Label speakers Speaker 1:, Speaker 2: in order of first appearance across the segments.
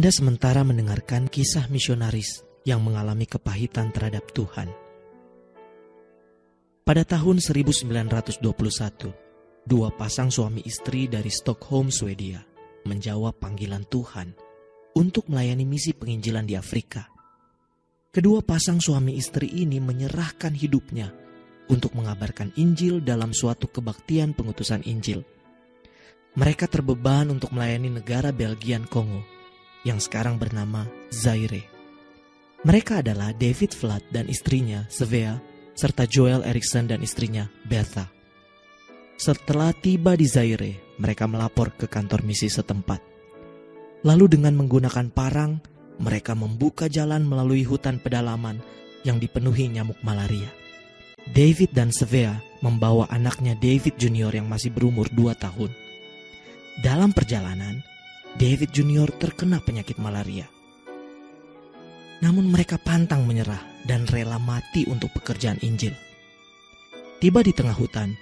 Speaker 1: Anda sementara mendengarkan kisah misionaris yang mengalami kepahitan terhadap Tuhan. Pada tahun 1921, dua pasang suami istri dari Stockholm, Swedia, menjawab panggilan Tuhan untuk melayani misi penginjilan di Afrika. Kedua pasang suami istri ini menyerahkan hidupnya untuk mengabarkan Injil dalam suatu kebaktian pengutusan Injil. Mereka terbeban untuk melayani negara Belgian Kongo yang sekarang bernama Zaire. Mereka adalah David Vlad dan istrinya Svea, serta Joel Eriksson dan istrinya Bertha. Setelah tiba di Zaire, mereka melapor ke kantor misi setempat. Lalu dengan menggunakan parang, mereka membuka jalan melalui hutan pedalaman yang dipenuhi nyamuk malaria. David dan Svea membawa anaknya David Junior yang masih berumur 2 tahun. Dalam perjalanan, David Junior terkena penyakit malaria. Namun mereka pantang menyerah dan rela mati untuk pekerjaan Injil. Tiba di tengah hutan,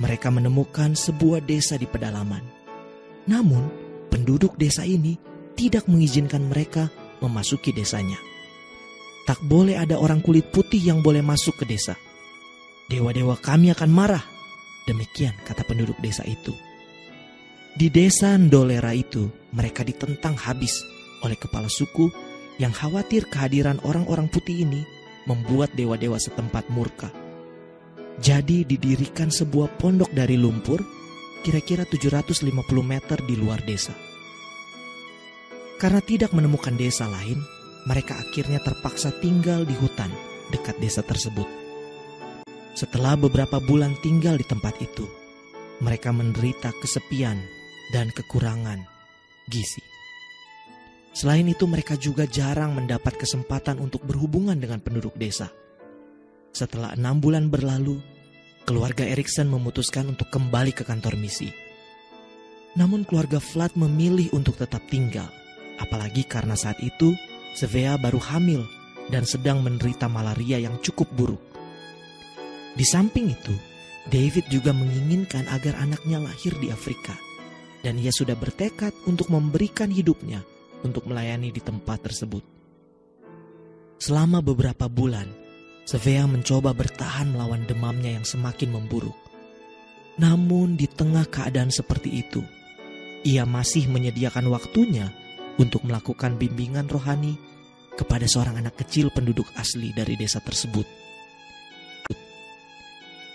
Speaker 1: mereka menemukan sebuah desa di pedalaman. Namun, penduduk desa ini tidak mengizinkan mereka memasuki desanya. Tak boleh ada orang kulit putih yang boleh masuk ke desa. Dewa-dewa kami akan marah, demikian kata penduduk desa itu. Di desa Ndolera itu, mereka ditentang habis oleh kepala suku yang khawatir kehadiran orang-orang putih ini membuat dewa-dewa setempat murka. Jadi didirikan sebuah pondok dari lumpur, kira-kira 750 meter di luar desa. Karena tidak menemukan desa lain, mereka akhirnya terpaksa tinggal di hutan dekat desa tersebut. Setelah beberapa bulan tinggal di tempat itu, mereka menderita kesepian dan kekurangan gizi. Selain itu, mereka juga jarang mendapat kesempatan untuk berhubungan dengan penduduk desa. Setelah 6 bulan berlalu, keluarga Eriksson memutuskan untuk kembali ke kantor misi. Namun keluarga Vlad memilih untuk tetap tinggal, apalagi karena saat itu Svea baru hamil dan sedang menderita malaria yang cukup buruk. Di samping itu, David juga menginginkan agar anaknya lahir di Afrika, dan ia sudah bertekad untuk memberikan hidupnya untuk melayani di tempat tersebut. Selama beberapa bulan, Svea mencoba bertahan melawan demamnya yang semakin memburuk. Namun di tengah keadaan seperti itu, ia masih menyediakan waktunya untuk melakukan bimbingan rohani kepada seorang anak kecil penduduk asli dari desa tersebut.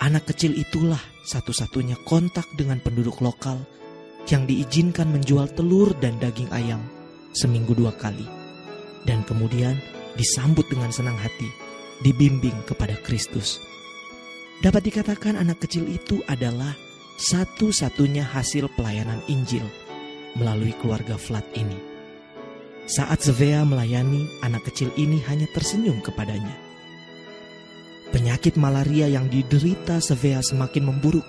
Speaker 1: Anak kecil itulah satu-satunya kontak dengan penduduk lokal yang diizinkan menjual telur dan daging ayam seminggu 2 kali, dan kemudian disambut dengan senang hati, dibimbing kepada Kristus. Dapat dikatakan anak kecil itu adalah satu-satunya hasil pelayanan Injil melalui keluarga Vlad ini. Saat Svea melayani, anak kecil ini hanya tersenyum kepadanya. Penyakit malaria yang diderita Svea semakin memburuk,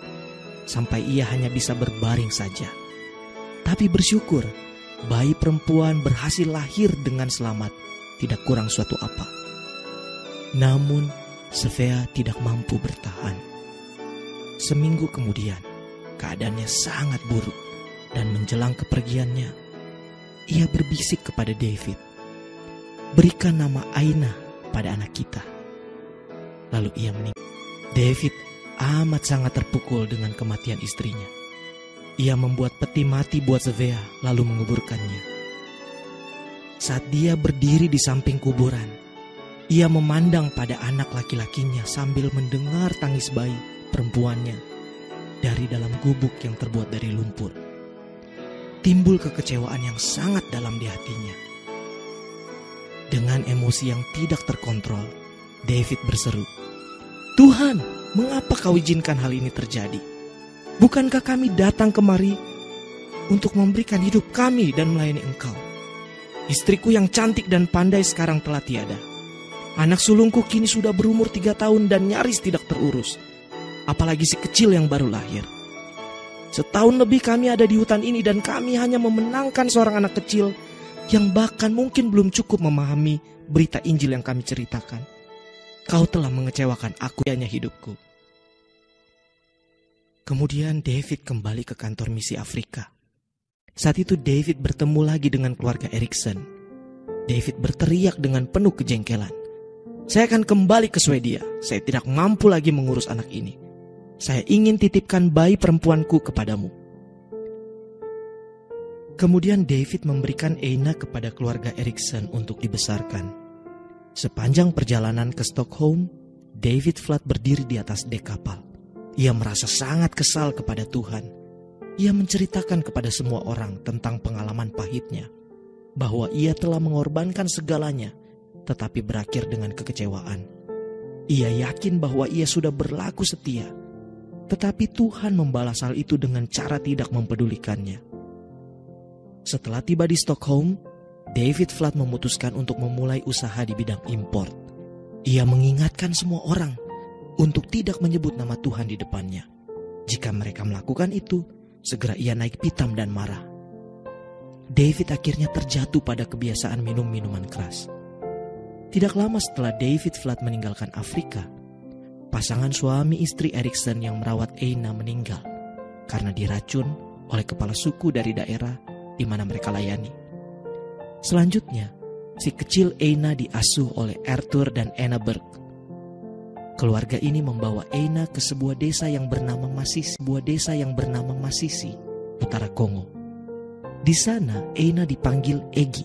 Speaker 1: sampai ia hanya bisa berbaring saja. Tapi bersyukur, bayi perempuan berhasil lahir dengan selamat, tidak kurang suatu apa. Namun, Svea tidak mampu bertahan. Seminggu kemudian, keadaannya sangat buruk, dan menjelang kepergiannya, ia berbisik kepada David, "Berikan nama Aina pada anak kita." Lalu ia meninggal. David amat sangat terpukul dengan kematian istrinya. Ia membuat peti mati buat Svea lalu menguburkannya. Saat dia berdiri di samping kuburan, ia memandang pada anak laki-lakinya sambil mendengar tangis bayi perempuannya dari dalam gubuk yang terbuat dari lumpur. Timbul kekecewaan yang sangat dalam di hatinya. Dengan emosi yang tidak terkontrol, David berseru, "Tuhan, mengapa kau izinkan hal ini terjadi? Bukankah kami datang kemari untuk memberikan hidup kami dan melayani Engkau? Istriku yang cantik dan pandai sekarang telah tiada. Anak sulungku kini sudah berumur 3 tahun dan nyaris tidak terurus. Apalagi si kecil yang baru lahir. Setahun lebih kami ada di hutan ini dan kami hanya memenangkan seorang anak kecil yang bahkan mungkin belum cukup memahami berita Injil yang kami ceritakan. Kau telah mengecewakan aku, hanya hidupku." Kemudian David kembali ke kantor misi Afrika. Saat itu David bertemu lagi dengan keluarga Eriksson David berteriak dengan penuh kejengkelan. "Saya akan kembali ke Swedia. Saya tidak mampu lagi mengurus anak ini. Saya ingin titipkan bayi perempuanku kepadamu." Kemudian David memberikan Eina kepada keluarga Eriksson untuk dibesarkan. Sepanjang perjalanan ke Stockholm, David Flood berdiri di atas dek kapal. Ia merasa sangat kesal kepada Tuhan. Ia menceritakan kepada semua orang tentang pengalaman pahitnya, bahwa ia telah mengorbankan segalanya, tetapi berakhir dengan kekecewaan. Ia yakin bahwa ia sudah berlaku setia, tetapi Tuhan membalas hal itu dengan cara tidak mempedulikannya. Setelah tiba di Stockholm, David Flood memutuskan untuk memulai usaha di bidang import. Ia mengingatkan semua orang untuk tidak menyebut nama Tuhan di depannya. Jika mereka melakukan itu, segera ia naik pitam dan marah. David akhirnya terjatuh pada kebiasaan minum minuman keras. Tidak lama setelah David Flood meninggalkan Afrika, pasangan suami istri Eriksson yang merawat Eina meninggal karena diracun oleh kepala suku dari daerah di mana mereka layani. Selanjutnya, si kecil Eina diasuh oleh Arthur dan Anna Berg. Keluarga ini membawa Eina ke sebuah desa yang bernama Masisi, utara Kongo. Di sana, Eina dipanggil Egi.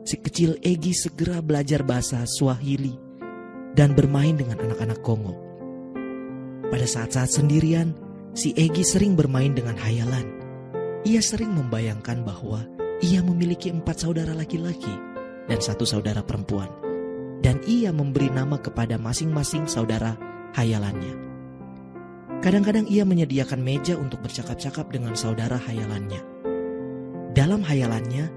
Speaker 1: Si kecil Egi segera belajar bahasa Swahili dan bermain dengan anak-anak Kongo. Pada saat-saat sendirian, si Egi sering bermain dengan hayalan. Ia sering membayangkan bahwa ia memiliki 4 saudara laki-laki dan 1 saudara perempuan. Dan ia memberi nama kepada masing-masing saudara hayalannya. Kadang-kadang ia menyediakan meja untuk bercakap-cakap dengan saudara hayalannya. Dalam hayalannya,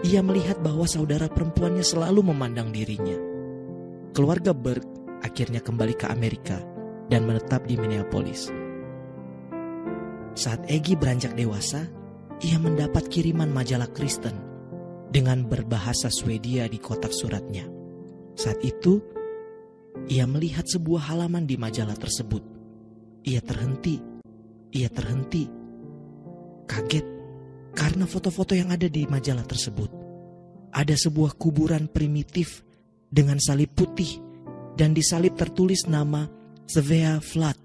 Speaker 1: ia melihat bahwa saudara perempuannya selalu memandang dirinya. Keluarga Berg akhirnya kembali ke Amerika dan menetap di Minneapolis. Saat Egi beranjak dewasa, ia mendapat kiriman majalah Kristen dengan berbahasa Swedia di kotak suratnya. Saat itu, ia melihat sebuah halaman di majalah tersebut. Ia terhenti. Kaget karena foto-foto yang ada di majalah tersebut. Ada sebuah kuburan primitif dengan salib putih dan di salib tertulis nama Svea Flood.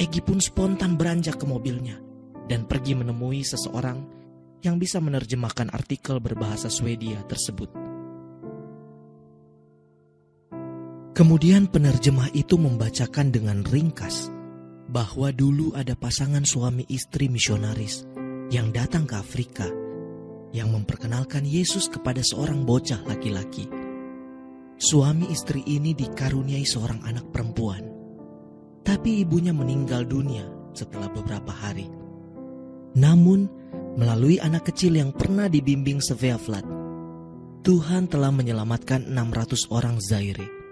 Speaker 1: Egi pun spontan beranjak ke mobilnya dan pergi menemui seseorang yang bisa menerjemahkan artikel berbahasa Swedia tersebut. Kemudian penerjemah itu membacakan dengan ringkas bahwa dulu ada pasangan suami istri misionaris yang datang ke Afrika, yang memperkenalkan Yesus kepada seorang bocah laki-laki. Suami istri ini dikaruniai seorang anak perempuan, tapi ibunya meninggal dunia setelah beberapa hari. Namun, melalui anak kecil yang pernah dibimbing Svea Flood, Tuhan telah menyelamatkan 600 orang Zaire.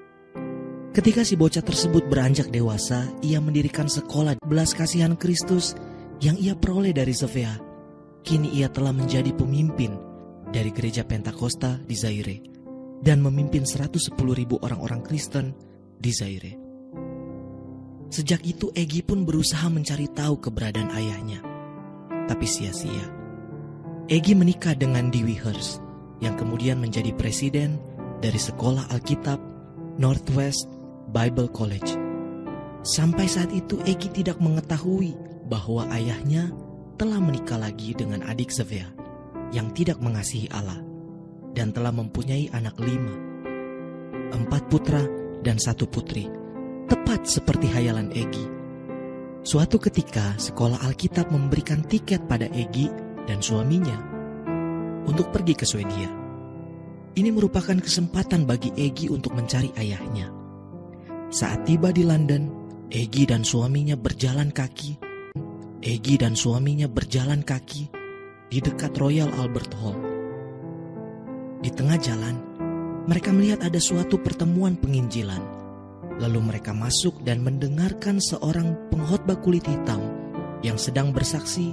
Speaker 1: Ketika si bocah tersebut beranjak dewasa, ia mendirikan sekolah belas kasihan Kristus yang ia peroleh dari Svea. Kini ia telah menjadi pemimpin dari gereja Pentakosta di Zaire dan memimpin 110.000 orang-orang Kristen di Zaire. Sejak itu Egi pun berusaha mencari tahu keberadaan ayahnya, tapi sia-sia. Egi menikah dengan Dewey Hurst yang kemudian menjadi presiden dari Sekolah Alkitab Northwest Bible College. Sampai saat itu Egi tidak mengetahui bahwa ayahnya telah menikah lagi dengan adik Svea yang tidak mengasihi Allah dan telah mempunyai anak 5, 4 putra dan 1 putri, tepat seperti hayalan Egi. Suatu ketika Sekolah Alkitab memberikan tiket pada Egi dan suaminya untuk pergi ke Swedia. Ini merupakan kesempatan bagi Egi untuk mencari ayahnya. Saat tiba di London, Egi dan suaminya berjalan kaki di dekat Royal Albert Hall. Di tengah jalan, mereka melihat ada suatu pertemuan penginjilan. Lalu mereka masuk dan mendengarkan seorang pengkhotbah kulit hitam yang sedang bersaksi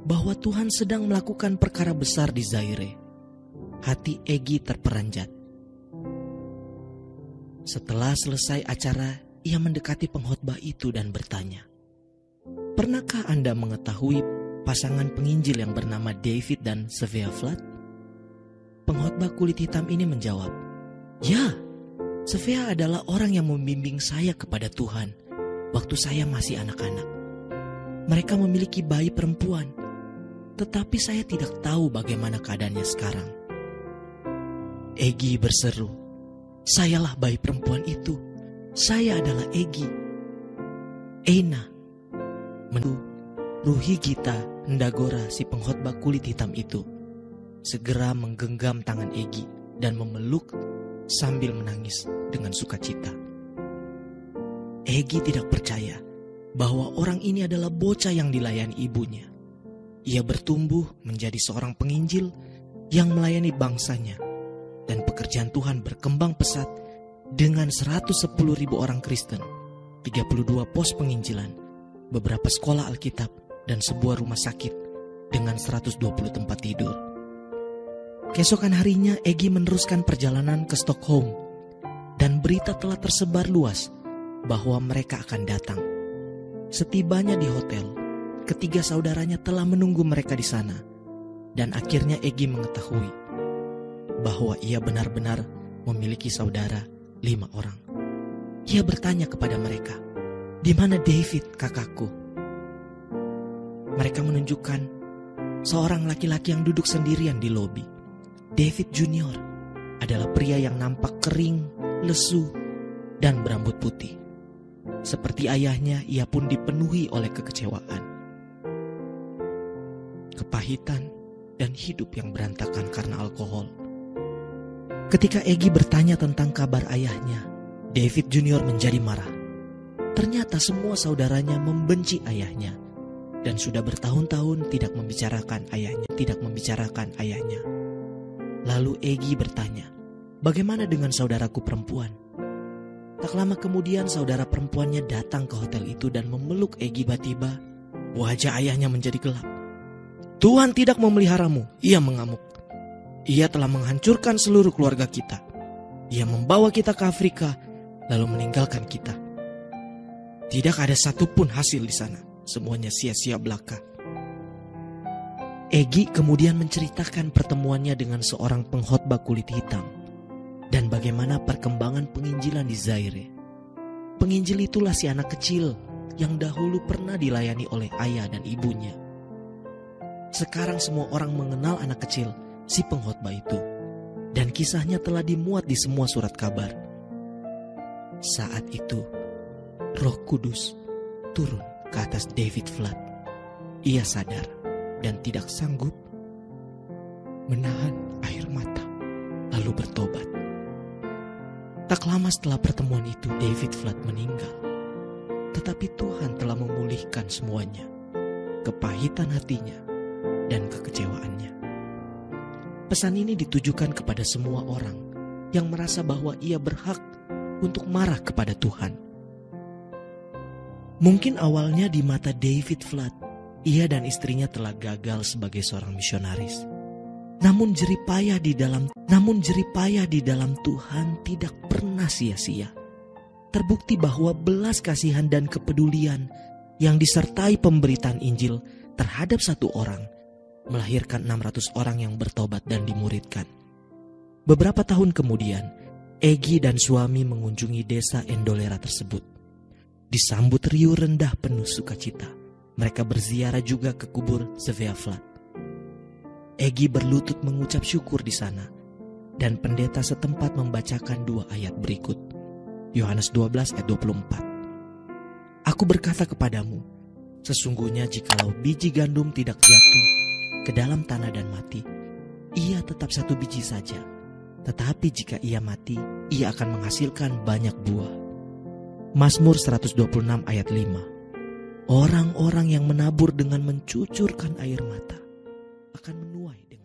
Speaker 1: bahwa Tuhan sedang melakukan perkara besar di Zaire. Hati Egi terperanjat. Setelah selesai acara, ia mendekati pengkhotbah itu dan bertanya, "Pernahkah Anda mengetahui pasangan penginjil yang bernama David dan Svea Flood?" Pengkhotbah kulit hitam ini menjawab, "Ya, Svea adalah orang yang membimbing saya kepada Tuhan waktu saya masih anak-anak. Mereka memiliki bayi perempuan, tetapi saya tidak tahu bagaimana keadaannya sekarang." Egi berseru, "Sayalah bayi perempuan itu. Saya adalah Egi." Eina, Ruhi Gita Ndagora, si pengkhotbah kulit hitam itu, segera menggenggam tangan Egi dan memeluk sambil menangis dengan sukacita. Egi tidak percaya bahwa orang ini adalah bocah yang dilayani ibunya. Ia bertumbuh menjadi seorang penginjil yang melayani bangsanya, dan pekerjaan Tuhan berkembang pesat dengan 110.000 orang Kristen, 32 pos penginjilan, beberapa sekolah Alkitab, dan sebuah rumah sakit dengan 120 tempat tidur. Keesokan harinya Egi meneruskan perjalanan ke Stockholm, dan berita telah tersebar luas bahwa mereka akan datang. Setibanya di hotel, ketiga saudaranya telah menunggu mereka di sana, dan akhirnya Egi mengetahui bahwa ia benar-benar memiliki saudara 5 orang. Ia bertanya kepada mereka, "Di mana David, kakakku?" Mereka menunjukkan seorang laki-laki yang duduk sendirian di lobi. David Junior adalah pria yang nampak kering, lesu, dan berambut putih. Seperti ayahnya, ia pun dipenuhi oleh kekecewaan, kepahitan, dan hidup yang berantakan karena alkohol. Ketika Egi bertanya tentang kabar ayahnya, David Junior menjadi marah. Ternyata semua saudaranya membenci ayahnya, dan sudah bertahun-tahun tidak membicarakan ayahnya. Lalu Egi bertanya, "Bagaimana dengan saudaraku perempuan?" Tak lama kemudian saudara perempuannya datang ke hotel itu dan memeluk Egi. Tiba-tiba wajah ayahnya menjadi gelap. "Tuhan tidak memeliharamu," ia mengamuk. "Ia telah menghancurkan seluruh keluarga kita. Ia membawa kita ke Afrika lalu meninggalkan kita. Tidak ada satupun hasil di sana. Semuanya sia-sia belaka." Egi kemudian menceritakan pertemuannya dengan seorang pengkhotbah kulit hitam dan bagaimana perkembangan penginjilan di Zaire. Penginjil itulah si anak kecil yang dahulu pernah dilayani oleh ayah dan ibunya. Sekarang semua orang mengenal anak kecil si pengkhotbah itu, dan kisahnya telah dimuat di semua surat kabar. Saat itu Roh Kudus turun ke atas David Flood. Ia sadar dan tidak sanggup menahan air mata, lalu bertobat. Tak lama setelah pertemuan itu, David Flood meninggal. Tetapi Tuhan telah memulihkan semuanya, kepahitan hatinya dan kekecewaannya. Pesan ini ditujukan kepada semua orang yang merasa bahwa ia berhak untuk marah kepada Tuhan. Mungkin awalnya di mata David Flood, ia dan istrinya telah gagal sebagai seorang misionaris. Namun jeripayah di dalam Tuhan tidak pernah sia-sia. Terbukti bahwa belas kasihan dan kepedulian yang disertai pemberitaan Injil terhadap satu orang melahirkan 600 orang yang bertobat dan dimuridkan. Beberapa tahun kemudian, Egi dan suami mengunjungi desa Endolera tersebut. Disambut riuh rendah penuh sukacita. Mereka berziarah juga ke kubur Svea Flood. Egi berlutut mengucap syukur di sana, dan pendeta setempat membacakan 2 ayat berikut. Yohanes 12 ayat 24. "Aku berkata kepadamu, sesungguhnya jikalau biji gandum tidak jatuh ke dalam tanah dan mati, ia tetap 1 biji saja. Tetapi jika ia mati, ia akan menghasilkan banyak buah." Mazmur 126 ayat 5. Orang-orang yang menabur dengan mencucurkan air mata akan menuai dengan